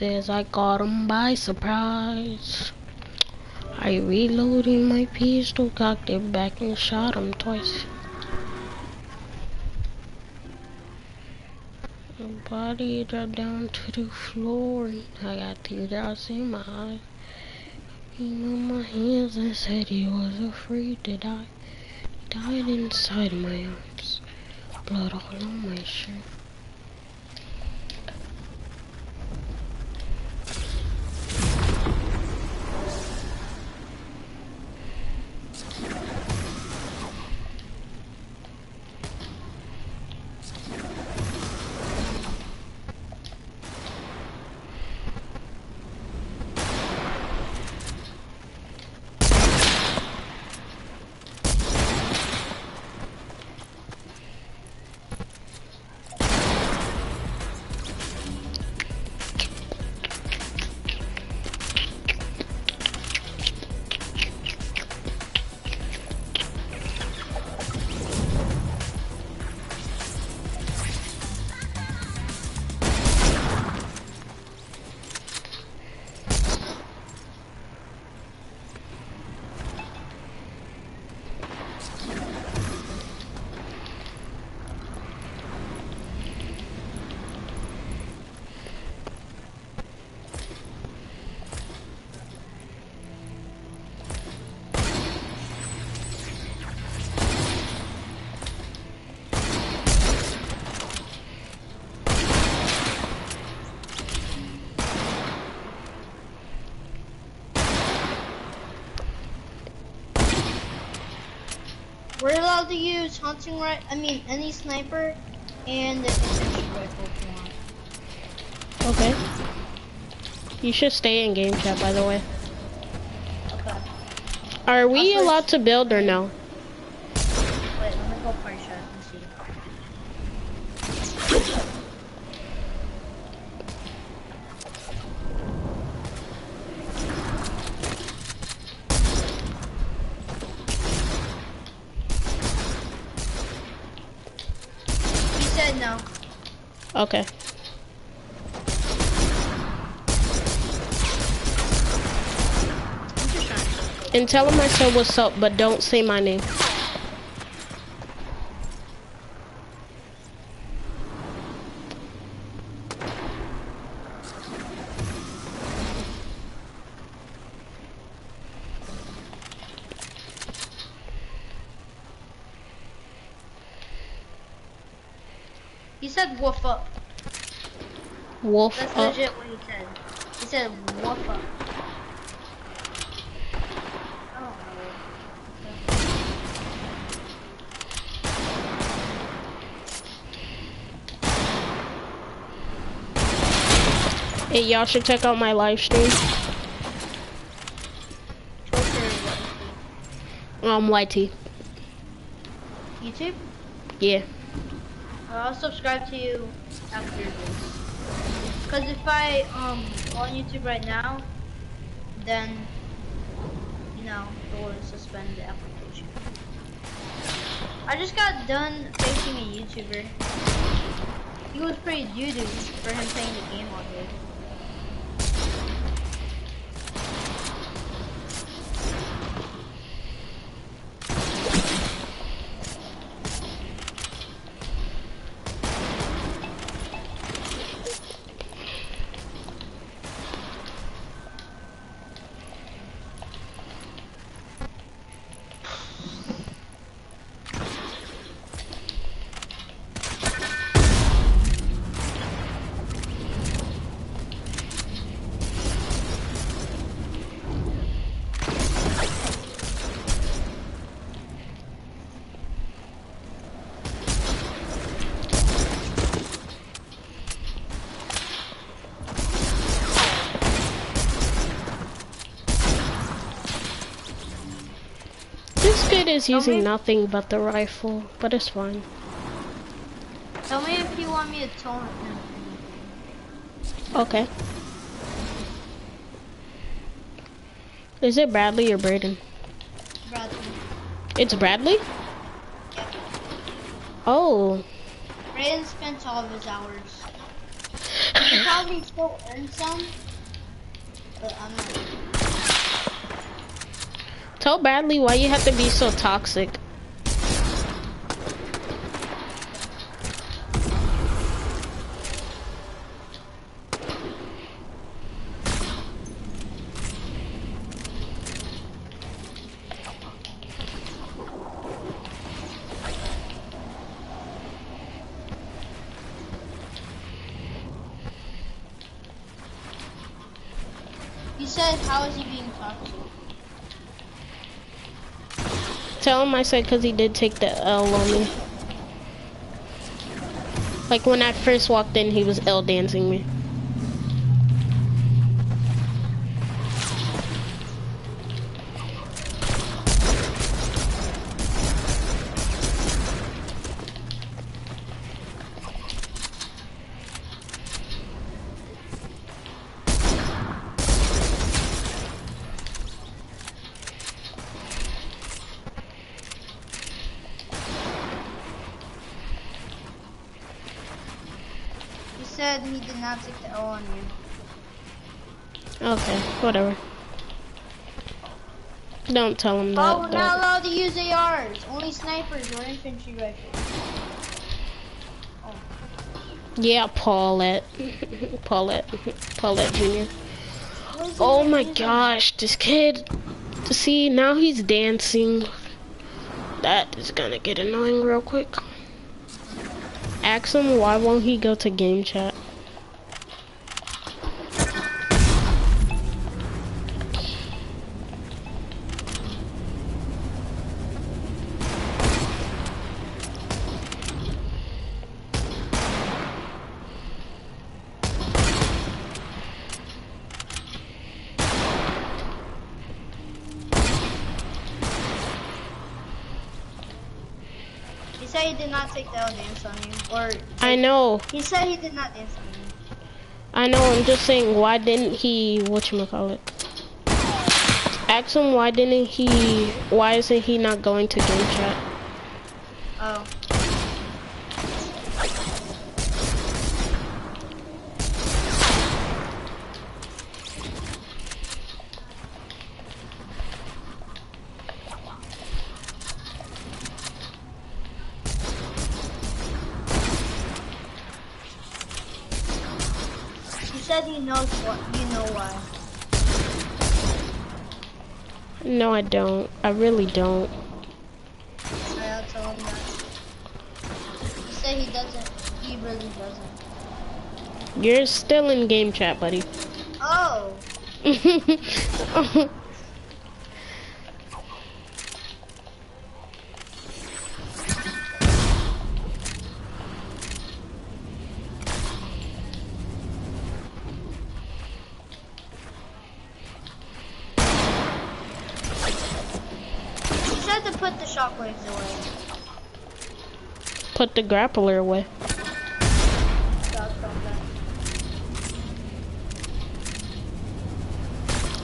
says I caught him by surprise. I reloaded my pistol, cocked it back and shot him twice. My body dropped down to the floor. I got teardrops in my eyes. He moved my hands and said he was afraid to die. He died inside my arms. Blood all on my shirt. We're allowed to use hunting any sniper and the infantry rifle if you want. Okay. You should stay in game chat, by the way. Okay. Are we allowed to build or no? Wait, let me go party shot and see. He said no. Okay. And tell him I said what's up, but don't say my name. He said woof up. Wolf That's up. legit what he said. He said woof up. Hey, y'all should check out my live stream. YT. YouTube? Yeah. I'll subscribe to you after this. Cause if I go on YouTube right now, then you know it will suspend the application. I just got done facing a YouTuber. He was pretty doo-doo for him playing the game all day. This kid is using nothing but the rifle, but it's fine. Tell me if you want me to taunt him. Okay. Is it Bradley or Braden? Bradley. It's Bradley? Yep. Oh. Braden spent all of his hours. You probably still earn some, but I'm not. Tell Bradley why you have to be so toxic. You said, how is he being toxic? Tell him I said because he did take the L on me. Like when I first walked in, he was L dancing me. He said he did not take the L on you. Okay, whatever. Don't tell him that. Oh, we're not allowed to use ARs. Only snipers or infantry rifles. Oh. Yeah, Paulette. Paulette Jr. Oh my gosh, this kid. See, now he's dancing. That is gonna get annoying real quick. Ask him why won't he go to game chat. He said he did not take the L dance on you. Or I know. he said he did not dance on you. I know, I'm just saying, why didn't he, whatchamacallit? Ask him why isn't he not going to game chat? Oh. He said he knows what, you know why. No, I don't. I really don't. I'll tell him that. He said he doesn't. He really doesn't. You're still in game chat, buddy. Oh. He said to put the shockwaves away. Put the grappler away.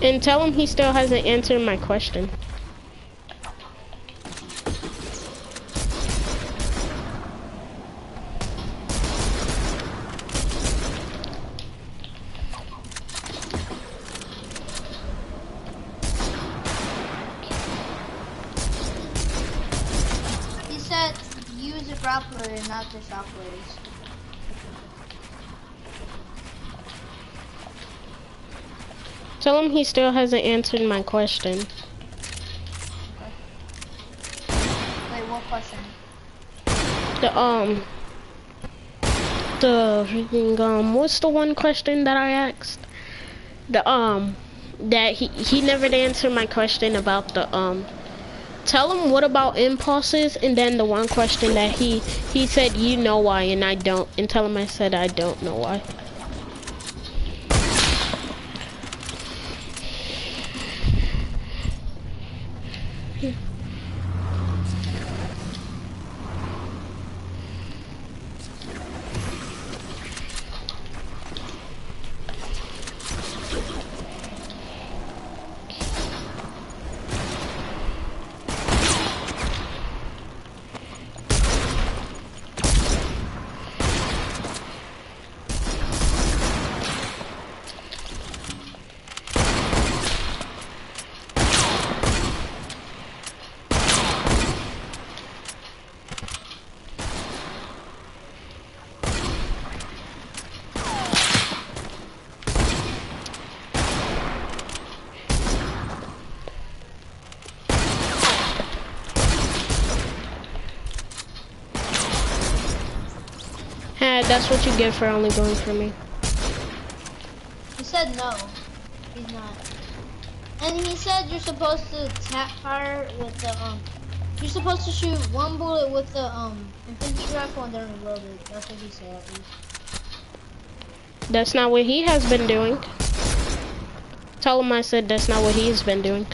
And tell him he still hasn't answered my question. He said use a grappler and not the shockwaves. Tell him he still hasn't answered my question. Wait, what question? The freaking, what's the one question that I asked? That he never answered my question about the, tell him what about impulses, and then the one question that he said you know why and I don't, and tell him I said I don't know why. Yeah, that's what you get for only going for me. He said no. He's not. And he said you're supposed to tap fire with the You're supposed to shoot one bullet with the infantry rifle and then reload it. That's what he said at least. That's not what he has been doing. Tell him I said that's not what he's been doing.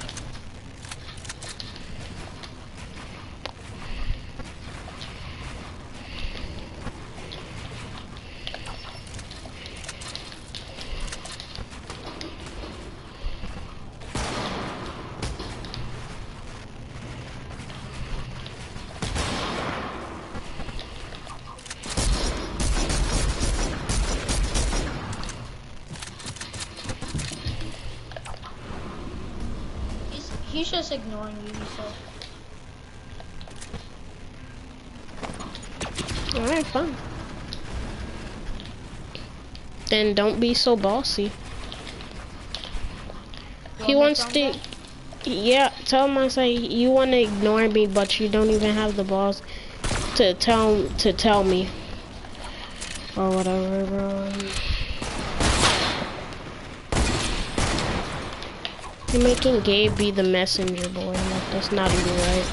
He's just ignoring you, he said. Alright, fine. Then don't be so bossy. He wants to... Yeah, tell him I say you want to ignore me, but you don't even have the balls to tell me. Or whatever, bro. You're making Gabe be the messenger boy. Like, that's not even right.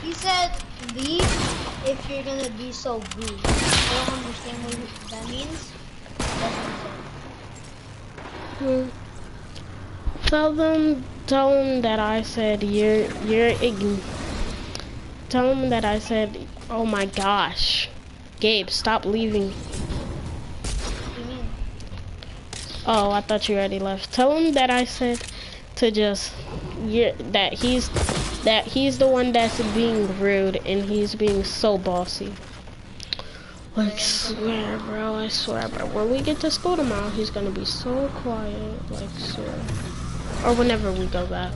He said leave if you're gonna be so rude. I don't understand what that means. That's what he said. Tell them that I said tell them that I said, oh my gosh. Gabe, stop leaving. What do you mean? Oh, I thought you already left. Tell him that I said to just that he's the one that's being rude and he's being so bossy. Like, I swear, bro. When we get to school tomorrow, he's gonna be so quiet, like, swear. Or whenever we go back.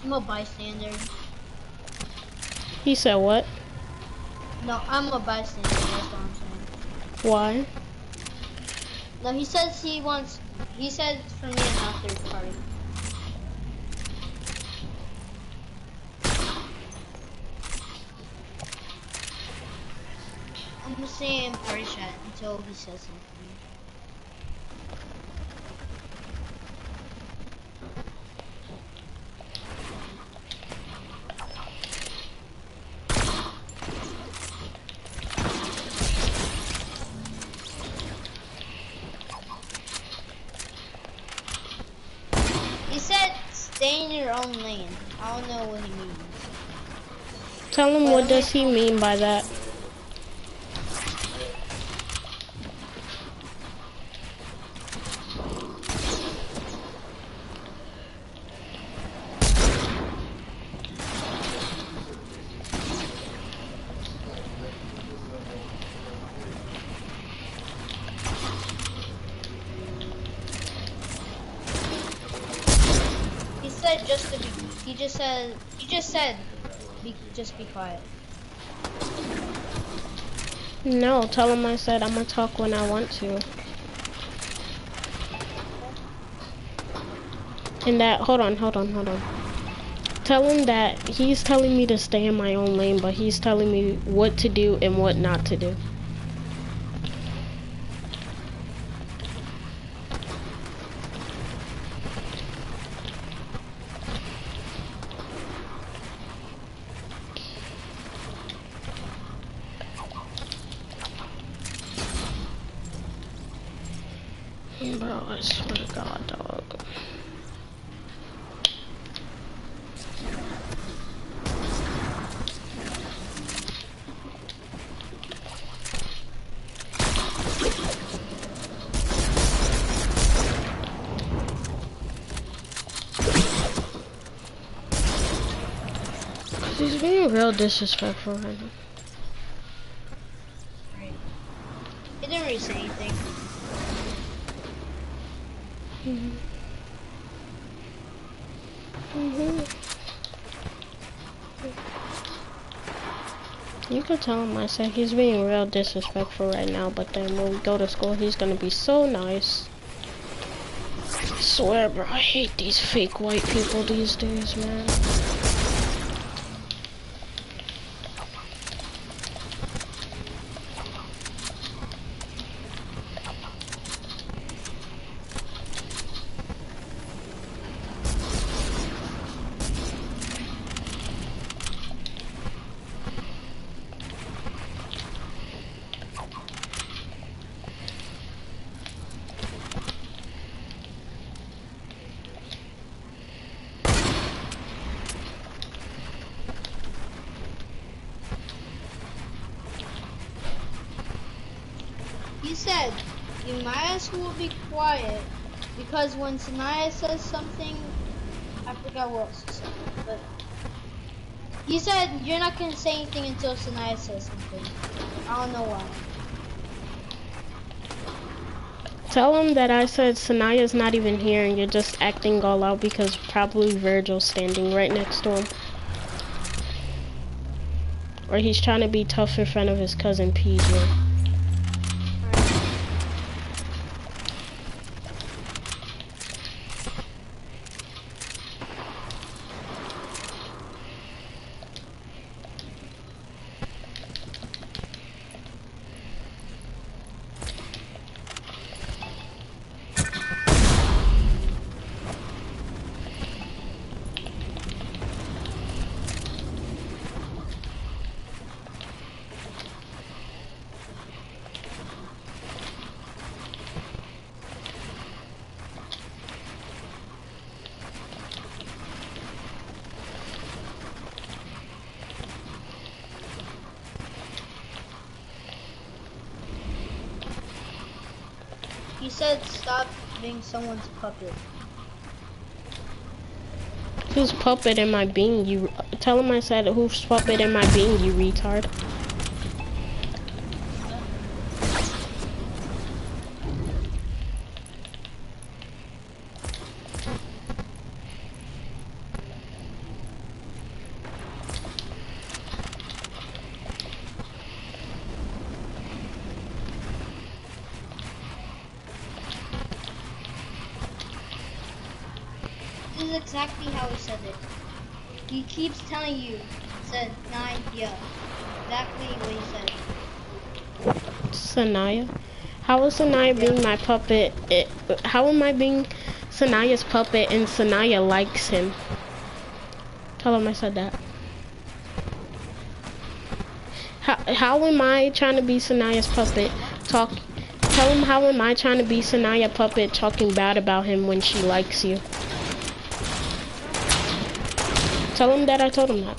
I'm a bystander. He said what? No, I'm a bystander, that's what I'm saying. Why? No, he said for me and not third party. I'm gonna stay in party chat until he says something. He said stay in your own lane. I don't know what he means. Tell him what does he mean by that? He just said just be quiet. No, tell him I said I'm gonna talk when I want to. And that, hold on. Tell him that he's telling me to stay in my own lane, but he's telling me what to do and what not to do. Bro, I swear to God, dog. He's being real disrespectful right now. Right. He didn't really say anything. You could tell him I said he's being real disrespectful right now, but then when we go to school, he's gonna be so nice. I swear, bro, I hate these fake white people these days, man. He said, you might as well be quiet, because when Sanaya says something, I forgot what else he said, but he said you're not going to say anything until Sanaya says something. I don't know why. Tell him that I said Sanaya's not even here and you're just acting all out because probably Virgil's standing right next to him. Or he's trying to be tough in front of his cousin PJ. He said stop being someone's puppet. Whose puppet am I being, you? Tell him I said whose puppet am I being, you retard? This is exactly how he said it. He keeps telling you, said nine, yeah. Exactly what he said. Sanaya? How is Sanaya being my puppet? How am I being Sanaya's puppet and Sanaya likes him? Tell him I said that. How am I trying to be Sanaya's puppet? Tell him how am I trying to be Sanaya puppet talking bad about him when she likes you? Tell him that I told him that.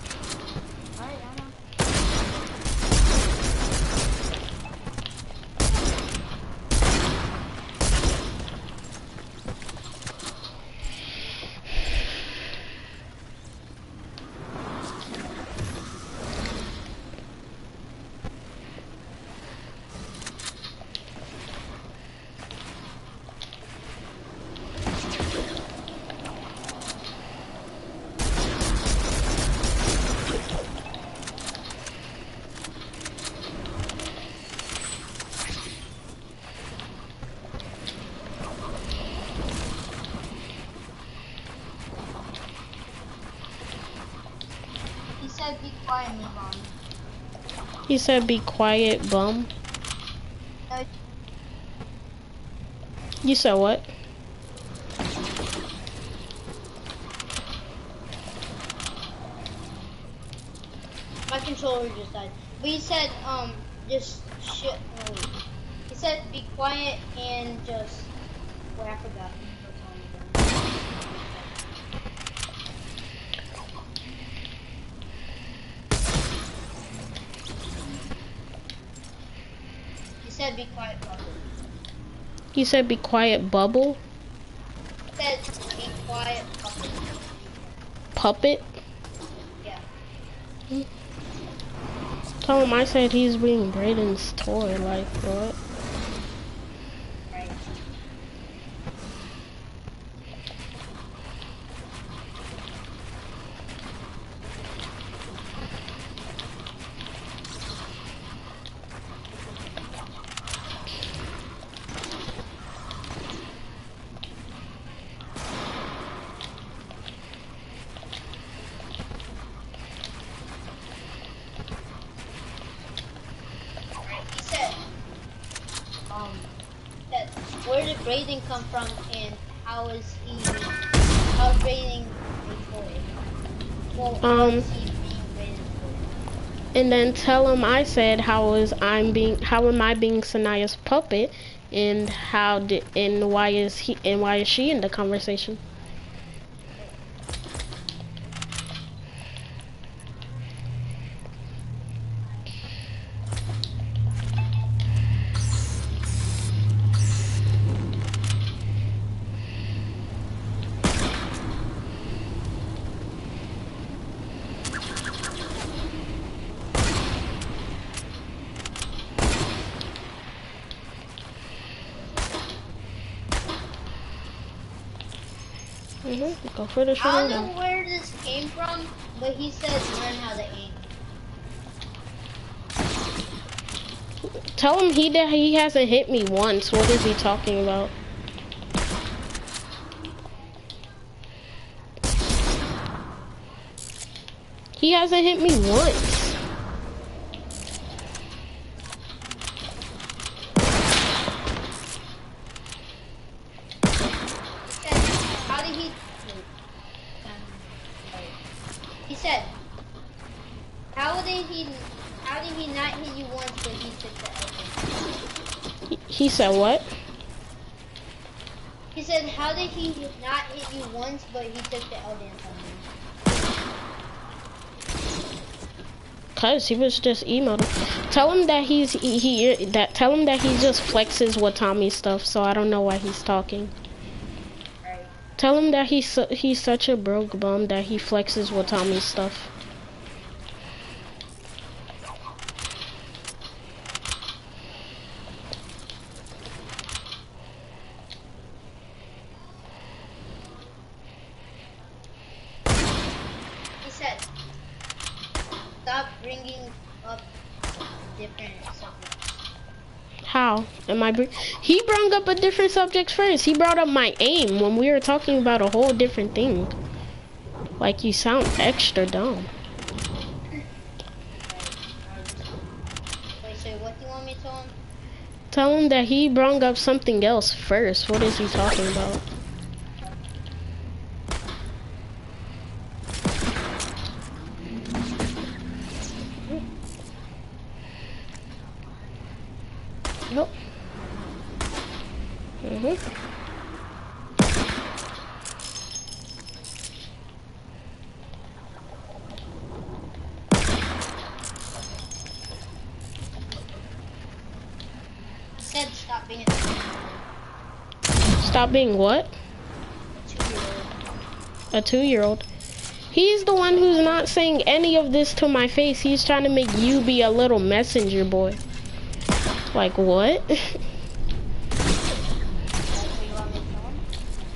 He said be quiet, me mom. He said be quiet, bum. No, You said what? my controller just died. But he said, just shit. No, wait. He said be quiet and just. Wait, I forgot. He said be quiet, bubble. He said be quiet, bubble. He said be quiet, puppet. Puppet? Yeah. Tell him I said he's being Brayden's toy, like what? Right. He said, that where did Brayden come from and how's Brayden a toy? Well, how is he being Brayden's toy? And then tell him I said how am I being Sanaya's puppet, and why is she in the conversation? Go for the I shooting don't down. know where this came from, but he says learn how to aim. Tell him he hasn't hit me once. What is he talking about? He hasn't hit me once. He said, how did he not hit you once, but he took the L? He said what? He said, how did he not hit you once, but he took the L dance on you? Cause he was just emoting. Tell him that tell him that he just flexes with Tommy's stuff. So I don't know why he's talking. Right. Tell him that he's such a broke bum that he flexes with Tommy's stuff. He said, stop bringing up different subjects. How? He brought up a different subject first. He brought up my aim when we were talking about a whole different thing. Like, you sound extra dumb. Wait, so what do you want me to tell him? Tell him that he brought up something else first. What is he talking about? Nope. He said stop being Stop being what? a 2-year-old. A 2-year-old. He's the one who's not saying any of this to my face. He's trying to make you be a little messenger boy. Like what?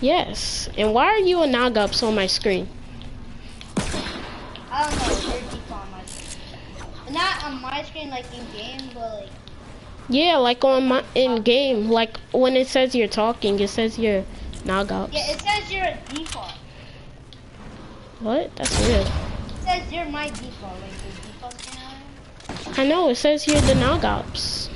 Yes. And why are you a Nogops on my screen? I don't know, you're default on my screen. Not on my screen like in game, but like Yeah, like on my in game, like when it says you're talking, it says you're Nogops. yeah, it says you're a default. What? That's weird. It says you're my default, like the default skin. I know, it says you're the Nogops.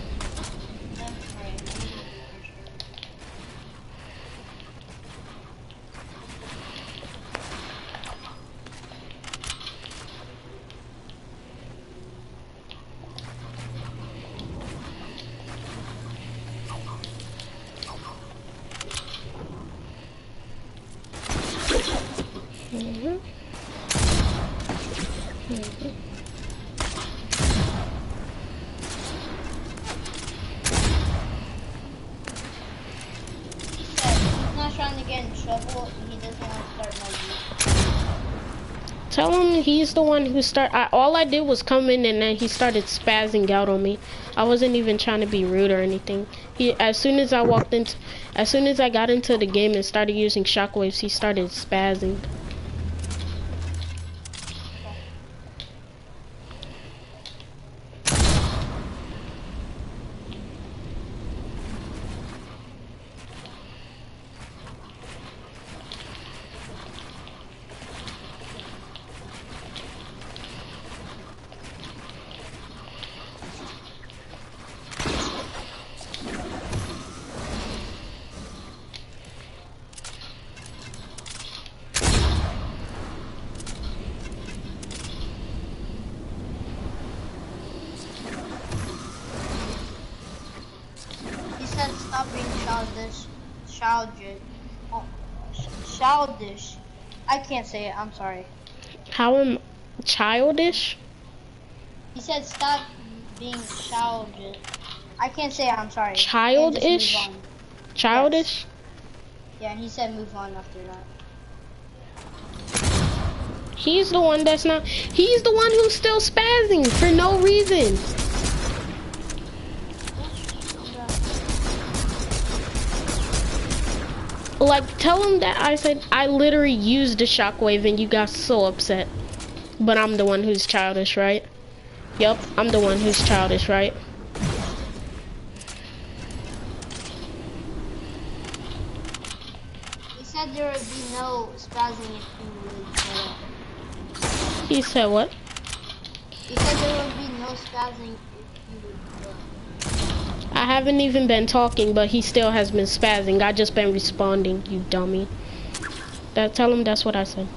He's not trying to get in trouble. He doesn't want to start no beef. Tell him he's the one who all I did was come in and then he started spazzing out on me. I wasn't even trying to be rude or anything. As soon as I got into the game and started using shockwaves, he started spazzing. Stop being childish. I can't say it. I'm sorry. How am childish? He said stop being childish. I can't say it. I'm sorry. Childish? Childish? Yes. Yeah, and he said move on after that. He's the one that's not. He's the one who's still spazzing for no reason. Like, tell him that I said I literally used the shockwave and you got so upset. But I'm the one who's childish, right? Yup, I'm the one who's childish, right? He said there would be no spazzing if you would go up. He said what? He said there would be no spazzing if you would go up. I haven't even been talking, but he still has been spazzing. I just been responding, you dummy. Tell him that's what I said.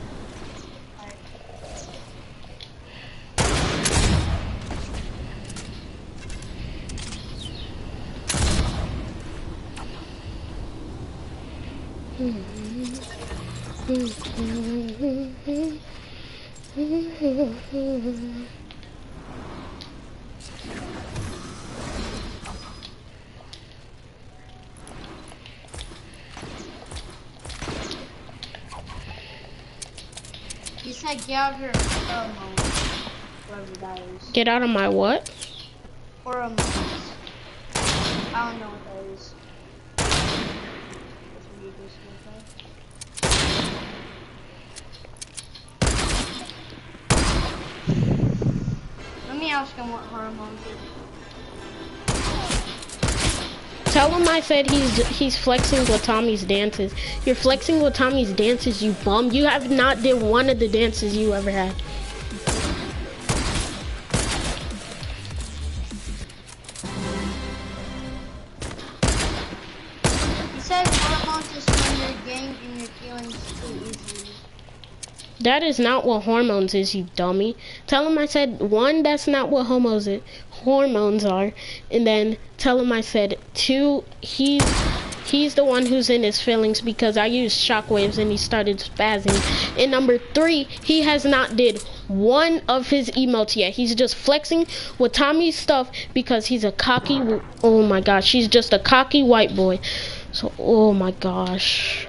He said get out of your hormones, whoever that is. Get out of my what? Hormones. I don't know what that is. Let me ask him what hormones is. Tell him I said he's flexing with Tommy's dances. You're flexing with Tommy's dances, you bum. You have not did one of the dances you ever had. He said hormones is when you're getting in your feelings too easily. That is not what hormones is, you dummy. Tell him I said, one, that's not what hormones are. And then tell him I said, two, he's the one who's in his feelings because I used shockwaves and he started spazzing. And number three, he has not did one of his emotes yet. He's just flexing with Tommy's stuff because he's a cocky, oh my gosh, he's just a cocky white boy. So, oh my gosh.